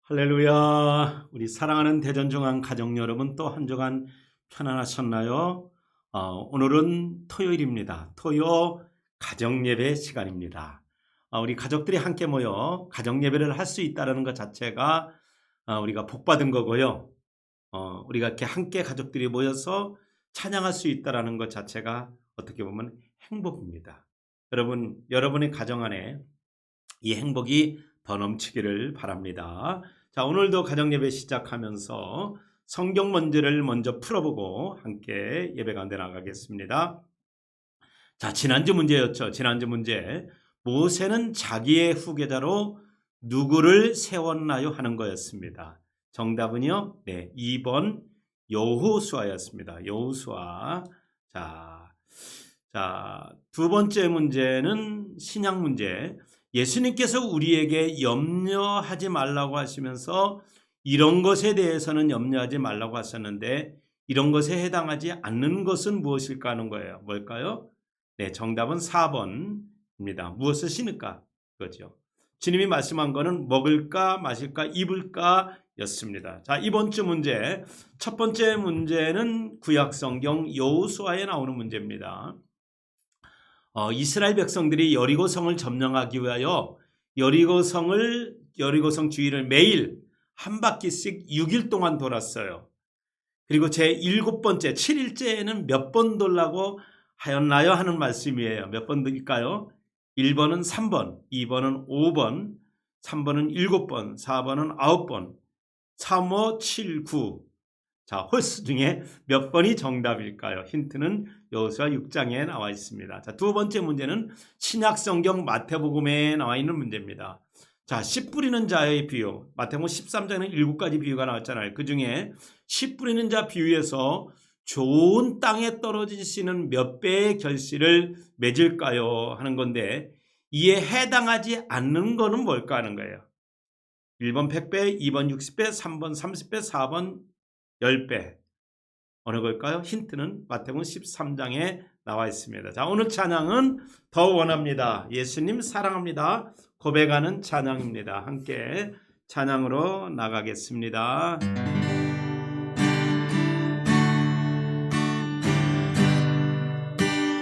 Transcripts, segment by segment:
할렐루야. 우리 사랑하는 대전중앙 가족 여러분, 또 한 주간 편안하셨나요? 오늘은 토요일입니다. 토요 가정예배 시간입니다. 우리 가족들이 함께 모여 가정예배를 할 수 있다는 것 자체가 우리가 복받은 거고요. 우리가 이렇게 함께 가족들이 모여서 찬양할 수 있다는 것 자체가 어떻게 보면 행복입니다. 여러분의 가정 안에 이 행복이 더 넘치기를 바랍니다. 자, 오늘도 가정예배 시작하면서 성경 문제를 먼저 풀어보고 함께 예배 가운데 나가겠습니다. 자, 지난주 문제였죠. 지난주 문제. 모세는 자기의 후계자로 누구를 세웠나요? 하는 거였습니다. 정답은요, 2번 여호수아였습니다. 여호수아. 자, 두 번째 문제는 신약 문제. 예수님께서 우리에게 염려하지 말라고 하시면서 이런 것에 대해서는 염려하지 말라고 하셨는데 이런 것에 해당하지 않는 것은 무엇일까 하는 거예요. 뭘까요? 정답은 4번입니다. 무엇을 신을까? 그거죠. 주님이 말씀한 거는 먹을까 마실까 입을까 였습니다. 자, 이번 주 문제. 첫 번째 문제는 구약성경 여호수아에 나오는 문제입니다. 이스라엘 백성들이 여리고성을 점령하기 위하여 여리고성 주위를 매일 한 바퀴씩 6일 동안 돌았어요. 그리고 제 7번째 7일째에는 몇 번 돌라고 하였나요? 하는 말씀이에요. 몇 번 돌릴까요? 1번은 3번, 2번은 5번, 3번은 7번, 4번은 9번, 3, 5, 7, 9. 자, 홀수 중에 몇 번이 정답일까요? 힌트는 여호수아 6장에 나와 있습니다. 자, 두 번째 문제는 신약성경 마태복음에 나와 있는 문제입니다. 자, 씨 뿌리는 자의 비유. 마태복음 13장에는 7가지 비유가 나왔잖아요. 그 중에 씨 뿌리는 자 비유에서 좋은 땅에 떨어지시는 몇 배의 결실을 맺을까요? 하는 건데 이에 해당하지 않는 거는 뭘까 하는 거예요. 1번 100배, 2번 60배, 3번 30배, 4번 10배. 어느 걸까요? 힌트는 마태복음 13장에 나와 있습니다. 자, 오늘 찬양은 더 원합니다. 예수님 사랑합니다. 고백하는 찬양입니다. 함께 찬양으로 나가겠습니다.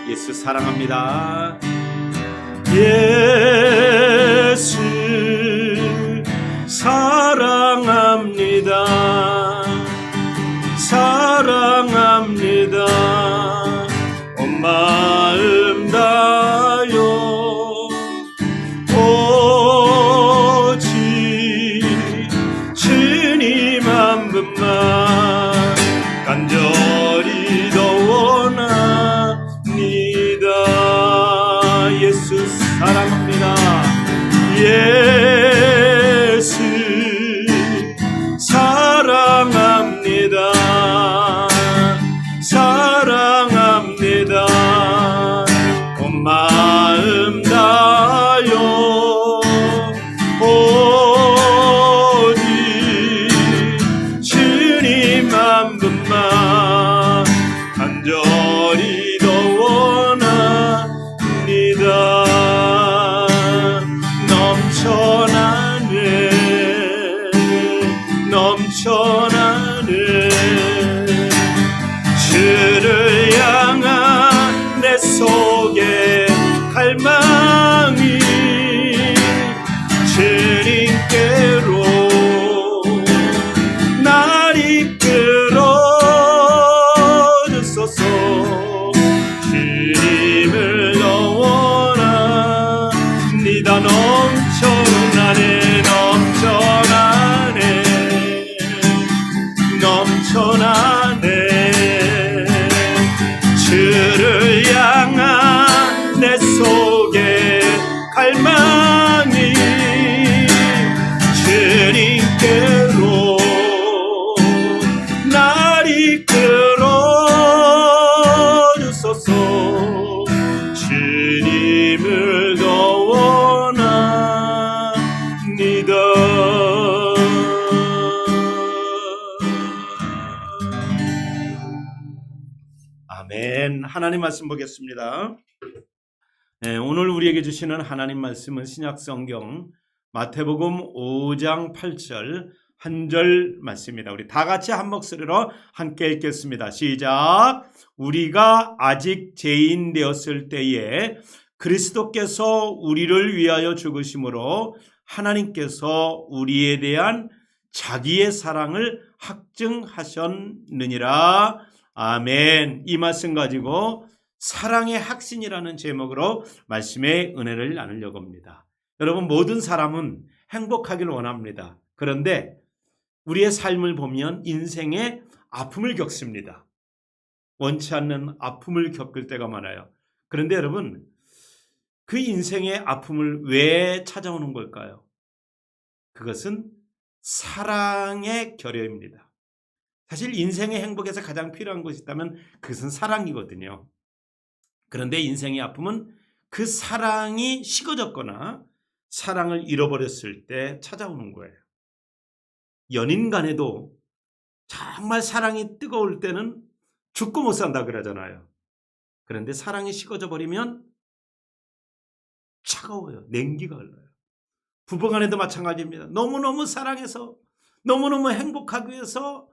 예수 사랑합니다. 예수 사랑합니다. 사랑합니다. 온 마음 다요 오직 주님 한 분만 간절히 더 원합니다. 예수 사랑합니다. 예수 사랑합니다. 사랑합니다. 온 마음 다요 오직 주님 한 분만 간절히 더 원합니다. 넘쳐나는 주를 향한 내 속에 갈망이 주님께로 날 이끌어 주소서. 주님을 더 원합니다. 넘쳐나네. 주를 향한 내 속에 갈망이 주님께로 날 이끌어 주소서. 주님을 더 원합니다. 아멘. 하나님 말씀 보겠습니다. 오늘 우리에게 주시는 하나님 말씀은 신약성경 마태복음 5장 8절 한 절 말씀입니다. 우리 다 같이 한 목소리로 함께 읽겠습니다. 시작. 우리가 아직 죄인 되었을 때에 그리스도께서 우리를 위하여 죽으심으로 하나님께서 우리에 대한 자기의 사랑을 확증하셨느니라. 아멘. 이 말씀 가지고 사랑의 확신이라는 제목으로 말씀의 은혜를 나누려고 합니다. 여러분, 모든 사람은 행복하기를 원합니다. 그런데 우리의 삶을 보면 인생에 아픔을 겪습니다. 원치 않는 아픔을 겪을 때가 많아요. 그런데 여러분, 그 인생의 아픔을 왜 찾아오는 걸까요? 그것은 사랑의 결여입니다. 사실 인생의 행복에서 가장 필요한 것이 있다면 그것은 사랑이거든요. 그런데 인생의 아픔은 그 사랑이 식어졌거나 사랑을 잃어버렸을 때 찾아오는 거예요. 연인 간에도 정말 사랑이 뜨거울 때는 죽고 못 산다 그러잖아요. 그런데 사랑이 식어져 버리면 차가워요. 냉기가 흘러요. 부부간에도 마찬가지입니다. 너무너무 사랑해서 너무너무 행복하기 위해서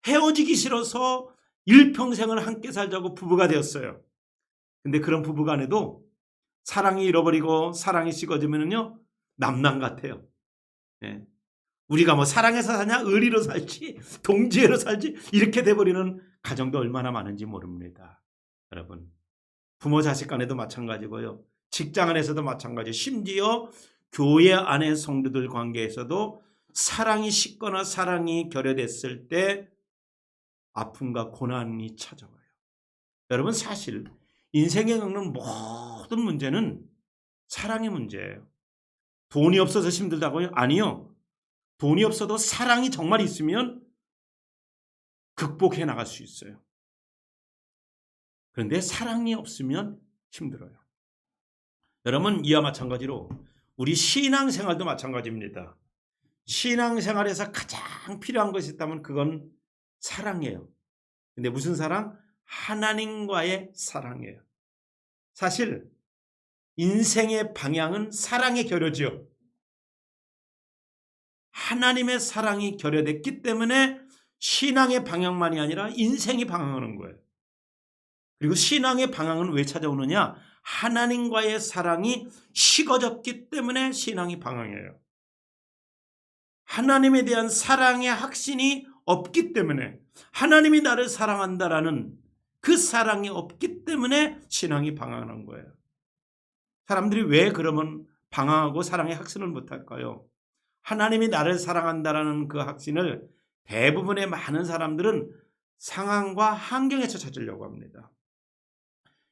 헤어지기 싫어서 일평생을 함께 살자고 부부가 되었어요. 근데 그런 부부간에도 사랑이 잃어버리고 사랑이 식어지면요 남남 같아요. 예. 우리가 뭐 사랑해서 사냐, 의리로 살지, 동지애로 살지 이렇게 돼버리는 가정도 얼마나 많은지 모릅니다. 여러분, 부모 자식 간에도 마찬가지고요. 직장 안에서도 마찬가지. 심지어 교회 안의 성도들 관계에서도 사랑이 식거나 사랑이 결여됐을 때 아픔과 고난이 찾아와요. 여러분, 사실 인생에 겪는 모든 문제는 사랑의 문제예요. 돈이 없어서 힘들다고요? 아니요. 돈이 없어도 사랑이 정말 있으면 극복해 나갈 수 있어요. 그런데 사랑이 없으면 힘들어요. 여러분, 이와 마찬가지로 우리 신앙생활도 마찬가지입니다. 신앙생활에서 가장 필요한 것이 있다면 그건 사랑이에요. 근데 무슨 사랑? 하나님과의 사랑이에요. 사실 인생의 방향은 사랑의 결여지요. 하나님의 사랑이 결여됐기 때문에 신앙의 방향만이 아니라 인생이 방향하는 거예요. 그리고 신앙의 방향은 왜 찾아오느냐? 하나님과의 사랑이 식어졌기 때문에 신앙이 방향이에요. 하나님에 대한 사랑의 확신이 없기 때문에, 하나님이 나를 사랑한다라는 그 사랑이 없기 때문에 신앙이 방황하는 거예요. 사람들이 왜 그러면 방황하고 사랑의 확신을 못할까요? 하나님이 나를 사랑한다라는 그 확신을 대부분의 많은 사람들은 상황과 환경에서 찾으려고 합니다.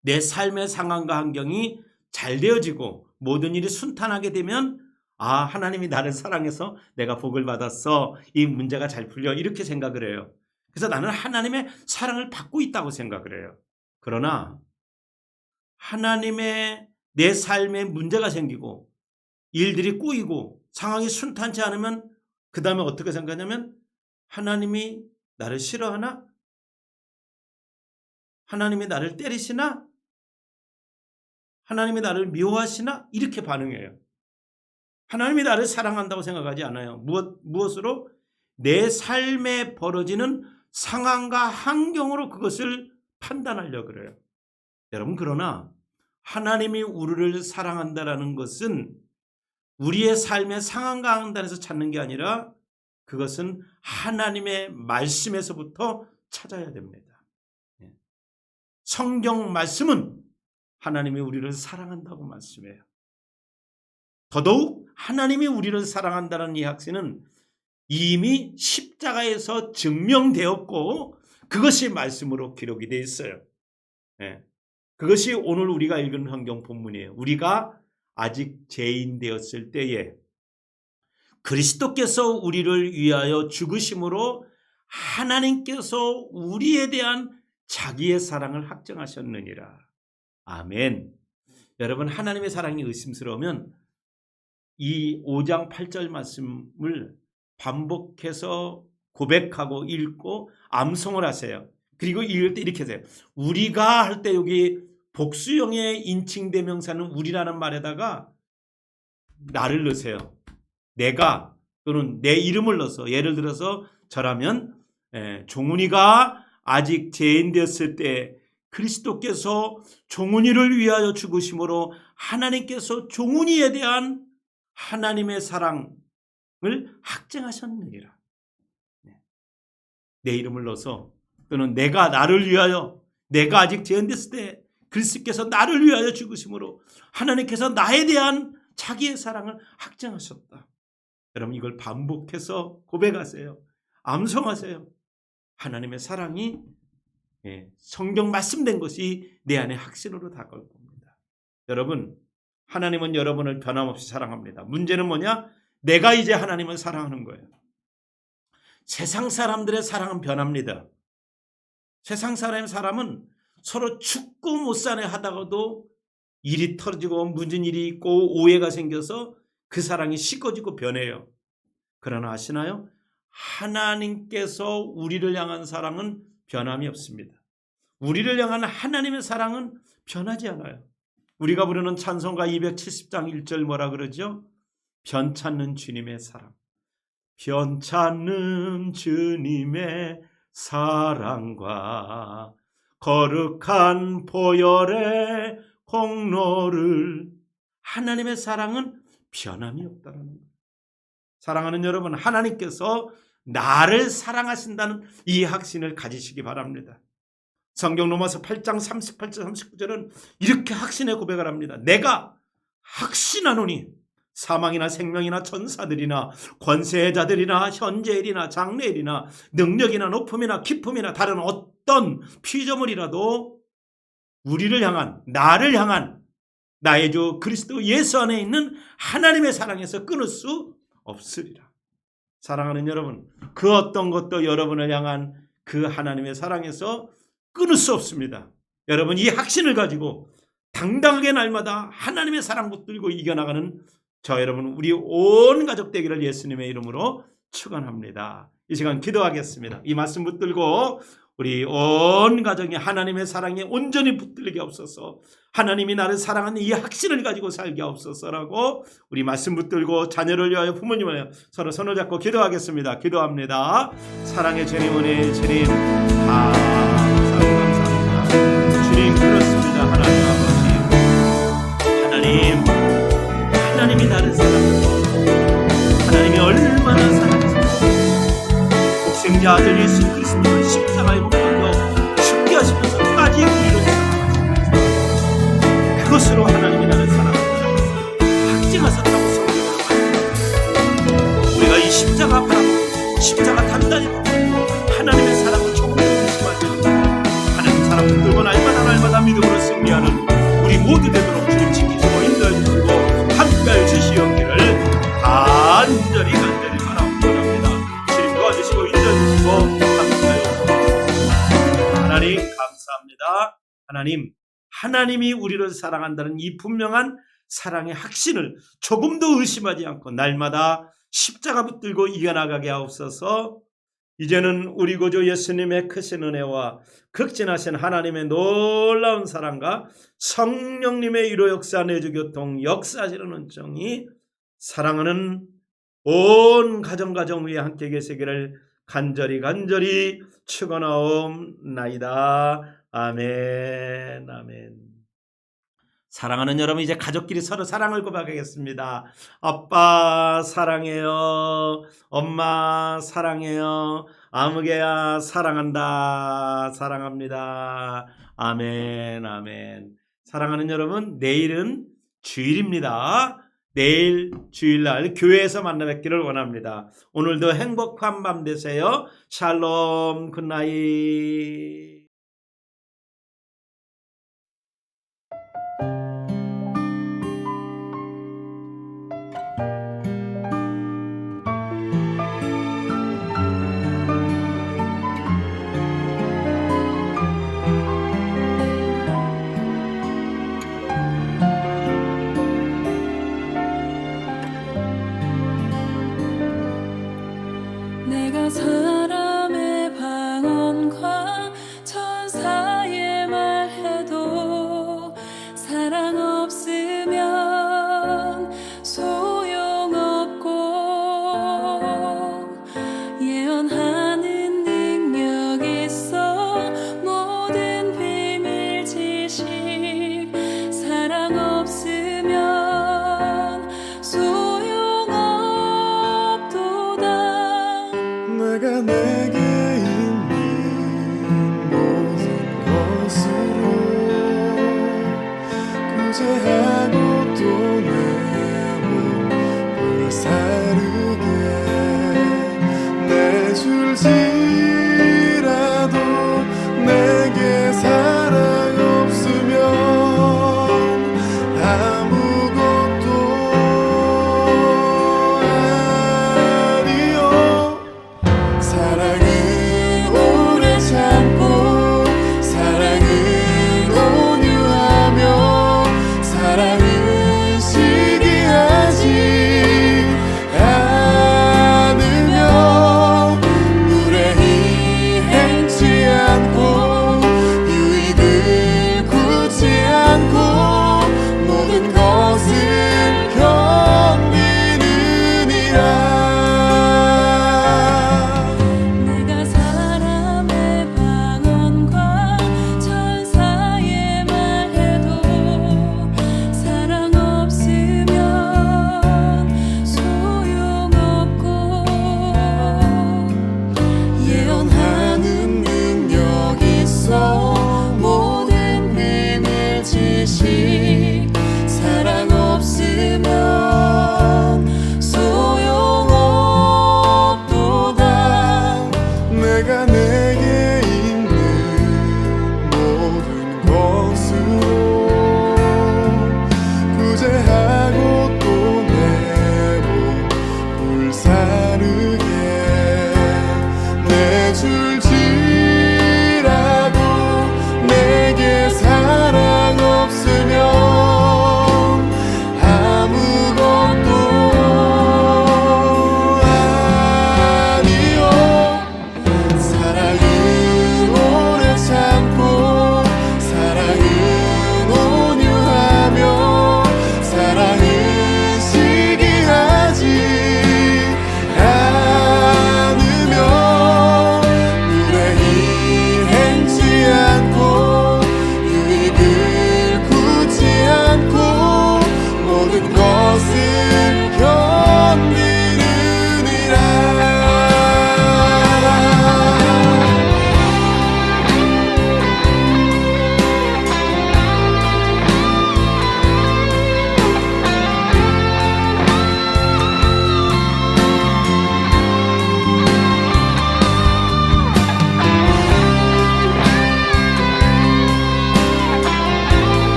내 삶의 상황과 환경이 잘 되어지고 모든 일이 순탄하게 되면 아, 하나님이 나를 사랑해서 내가 복을 받았어. 이 문제가 잘 풀려. 이렇게 생각을 해요. 그래서 나는 하나님의 사랑을 받고 있다고 생각을 해요. 그러나 하나님의 내 삶에 문제가 생기고 일들이 꼬이고 상황이 순탄치 않으면 그 다음에 어떻게 생각하냐면 하나님이 나를 싫어하나? 하나님이 나를 때리시나? 하나님이 나를 미워하시나? 이렇게 반응해요. 하나님이 나를 사랑한다고 생각하지 않아요. 무엇으로? 내 삶에 벌어지는 상황과 환경으로 그것을 판단하려고 그래요. 여러분, 그러나 하나님이 우리를 사랑한다라는 것은 우리의 삶의 상황과 환경에서 찾는 게 아니라 그것은 하나님의 말씀에서부터 찾아야 됩니다. 성경 말씀은 하나님이 우리를 사랑한다고 말씀해요. 더더욱 하나님이 우리를 사랑한다는 이 확신은 이미 십자가에서 증명되었고 그것이 말씀으로 기록이 되어 있어요. 그것이 오늘 우리가 읽은 성경 본문이에요. 우리가 아직 죄인 되었을 때에 그리스도께서 우리를 위하여 죽으심으로 하나님께서 우리에 대한 자기의 사랑을 확증하셨느니라. 아멘. 여러분, 하나님의 사랑이 의심스러우면 이 5장 8절 말씀을 반복해서 고백하고 읽고 암송을 하세요. 그리고 읽을 때 이렇게 하세요. 우리가 할 때 여기 복수형의 인칭대명사는 우리라는 말에다가 나를 넣으세요. 내가 또는 내 이름을 넣어서, 예를 들어서 저라면 종훈이가 아직 죄인되었을 때 그리스도께서 종훈이를 위하여 죽으심으로 하나님께서 종훈이에 대한 하나님의 사랑을 확증하셨느니라. 내 이름을 넣어서, 또는 내가 나를 위하여, 내가 아직 죄인됐을 때 그리스도께서 나를 위하여 죽으심으로 하나님께서 나에 대한 자기의 사랑을 확증하셨다. 여러분, 이걸 반복해서 고백하세요. 암송하세요. 하나님의 사랑이 성경 말씀된 것이 내 안에 확신으로 다가올 겁니다. 여러분, 하나님은 여러분을 변함없이 사랑합니다. 문제는 뭐냐? 내가 이제 하나님을 사랑하는 거예요. 세상 사람들의 사랑은 변합니다. 세상 사람은 서로 죽고 못 사네 하다가도 일이 터지고 무슨 일이 있고 오해가 생겨서 그 사랑이 식어지고 변해요. 그러나 아시나요? 하나님께서 우리를 향한 사랑은 변함이 없습니다. 우리를 향한 하나님의 사랑은 변하지 않아요. 우리가 부르는 찬송가 270장 1절 뭐라 그러죠? 변찮는 주님의 사랑. 변찮는 주님의 사랑과 거룩한 보혈의 공로를, 하나님의 사랑은 변함이 없다는 거예요. 사랑하는 여러분, 하나님께서 나를 사랑하신다는 이 확신을 가지시기 바랍니다. 성경 로마서 8장 38절 39절은 이렇게 확신의 고백을 합니다. 내가 확신하노니 사망이나 생명이나 천사들이나 권세자들이나 현재일이나 장래일이나 능력이나 높음이나 깊음이나 다른 어떤 피조물이라도 우리를 향한, 나를 향한 나의 주 그리스도 예수 안에 있는 하나님의 사랑에서 끊을 수 없으리라. 사랑하는 여러분, 그 어떤 것도 여러분을 향한 그 하나님의 사랑에서 끊을 수 없습니다. 여러분, 이 확신을 가지고 당당하게 날마다 하나님의 사랑 붙들고 이겨나가는 저 여러분, 우리 온 가족 되기를 예수님의 이름으로 축원합니다. 이 시간 기도하겠습니다. 이 말씀 붙들고 우리 온 가정이 하나님의 사랑에 온전히 붙들리게 없어서, 하나님이 나를 사랑하는 이 확신을 가지고 살게 없어서라고 우리 말씀 붙들고 자녀를 위하여, 부모님을 위하여 서로 손을 잡고 기도하겠습니다. 기도합니다. 사랑의 주님, 은혜의 주님, 감사합니다. 주님, 그렇습니다. 하나님 아버지, 하나님이 나를 사랑하시고 하나님이 얼마나 사랑하시고 독생자 아들 예수 그리스도를 십자가에 못 박아 죽게 하시면서까지 우리를 사랑하십니다. 그것으로 하나님이 나를 사랑한다는 것을 확증하셨다고 성경으로 말씀합니다. 우리가 이 십자가 바라보고 십자가 단단히 붙들고 하나님의 사랑을 조금도 의심하지 않고 하나님 사랑 붙들고 날마다 믿음으로 승리하는 우리 모두 되도록 주님 지키시고 인도해 주시고 함께하여 주시옵기를 간절히 바랍니다. 주님 도와주시고 인도해 주시고 함께하여 주시옵소서. 하나님 감사합니다. 하나님이 우리를 사랑한다는 이 분명한 사랑의 확신을 조금도 의심하지 않고 날마다 십자가 붙들고 이겨나가게 하옵소서. 이제는 우리 구주 예수님의 크신 은혜와 극진하신 하나님의 놀라운 사랑과 성령님의 위로 역사 내주교통 역사하시는 은총이 사랑하는 온 가정 위에 함께 계시기를 간절히 축원하옵나이다. 아멘. 사랑하는 여러분, 이제 가족끼리 서로 사랑을 고백하겠습니다. 아빠 사랑해요. 엄마 사랑해요. 아무개야 사랑한다. 사랑합니다. 아멘. 사랑하는 여러분, 내일은 주일입니다. 내일 주일날 교회에서 만나 뵙기를 원합니다. 오늘도 행복한 밤 되세요. 샬롬, 굿나잇. 내가 사람의 방언과 천사의 말해도 사랑 없으면 소용없고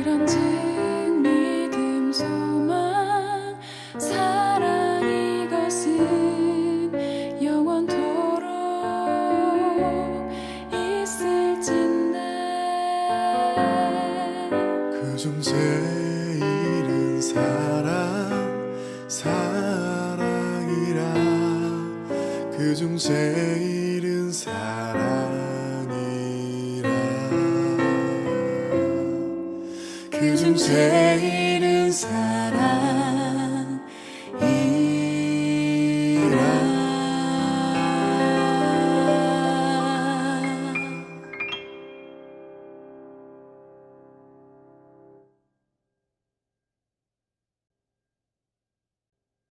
그런즉 믿음 소망 사랑 이것은 영원토록 있을진데 그중 제일은 사랑이라 그중 제일은 사랑이라 그중 제일은 사랑